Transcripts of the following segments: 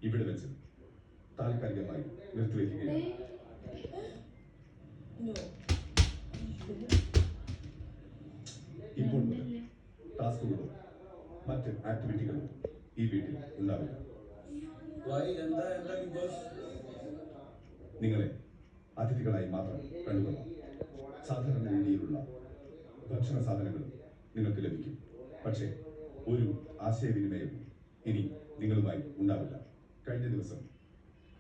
ഇവിടെ വെച്ച് താൽക്കാലികമായി നിർത്തിവെക്കുകയാണ്. ഇപ്പോൾ മുതൽ ടാസ്കുകളോ മറ്റ് ആക്ടിവിറ്റികളോ ഈ വീട്ടിൽ ഉണ്ടാവില്ല. നിങ്ങളെ അതിഥികളായി മാത്രം കണ്ടുകൊള്ളാം. സാധാരണ രീതിയിലുള്ള ഭക്ഷണ സാധനങ്ങളും നിങ്ങൾക്ക് ലഭിക്കും. പക്ഷേ ഒരു ആശയവിനിമയവും ഇനി നിങ്ങളുമായി ഉണ്ടാവില്ല. കഴിഞ്ഞ ദിവസം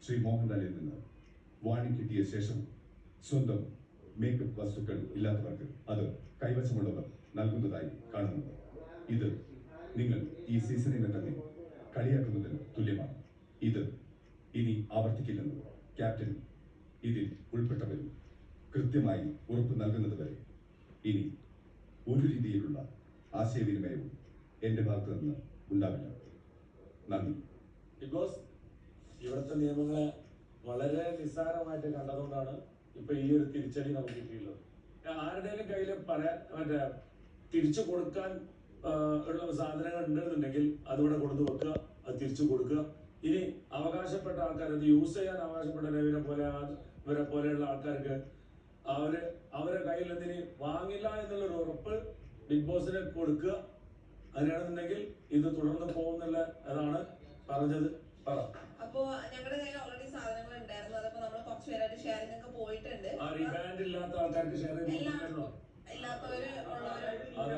ശ്രീ മോഹൻലാലിൽ നിന്ന് വാണിംഗ് കിട്ടിയ ശേഷം സ്വന്തം മേക്കപ്പ് വസ്തുക്കൾ ഇല്ലാത്തവർക്ക് അത് കൈവശമുള്ളവർ നൽകുന്നതായി കാണുന്നു. ഇത് നിങ്ങൾ ഈ സീസണിനെ തന്നെ കളിയാക്കുന്നതിന് തുല്യമാണ്. ഇത് ഇനി ആവർത്തിക്കില്ലെന്ന് ക്യാപ്റ്റൻ ഇതിൽ ഉൾപ്പെട്ടവരും കൃത്യമായി ഉറപ്പ് നൽകുന്നത് വരെ ഇനി ഒരു രീതിയിലുള്ള ആശയവിനിമയവും എന്റെ ഭാഗത്തു നിന്ന് ഉണ്ടാവില്ല. നന്ദി. ബിക്കോസ് ഇവിടുത്തെ നിയമങ്ങളെ വളരെ നിസ്സാരമായിട്ട് കണ്ടതുകൊണ്ടാണ് ഇപ്പൊ ഈ ഒരു തിരിച്ചടി നമുക്ക് കിട്ടിയുള്ളത്. ആരുടെയും കയ്യിൽ മറ്റേ തിരിച്ചു കൊടുക്കാൻ ഉള്ള സാധനങ്ങൾ ഉണ്ടെന്നുണ്ടെങ്കിൽ അതിവിടെ കൊണ്ടു വെക്കുക, അത് തിരിച്ചു കൊടുക്കുക. ഇനി അവകാശപ്പെട്ട ആൾക്കാർ അത് യൂസ് ചെയ്യാൻ അവകാശപ്പെട്ട ഇവരെ പോലെയുള്ള ആൾക്കാർക്ക് അവരെ കയ്യിൽ എന്തിന് വാങ്ങില്ല എന്നുള്ളൊരു ഉറപ്പ് ബിഗ് ബോസിന് കൊടുക്കുക. അങ്ങനെയാണെന്നുണ്ടെങ്കിൽ ഇത് തുടർന്ന് പോകുന്നുള്ള അതാണ് പറഞ്ഞത്. അപ്പോ ഞങ്ങളുടെ കയ്യിൽ ഓൾറെഡി സാധനങ്ങൾ ഉണ്ടായിരുന്നു. അതപ്പോ നമ്മൾ കുറച്ച് പേരായിട്ട് ഷെയറിംഗ് ഒക്കെ പോയിട്ടുണ്ട്. ആ റിബാൻഡ് ഇല്ലാത്ത ആൾക്കാർക്ക് ഷെയർ ചെയ്ത് ഇല്ലാത്തവര് ഉള്ളവര്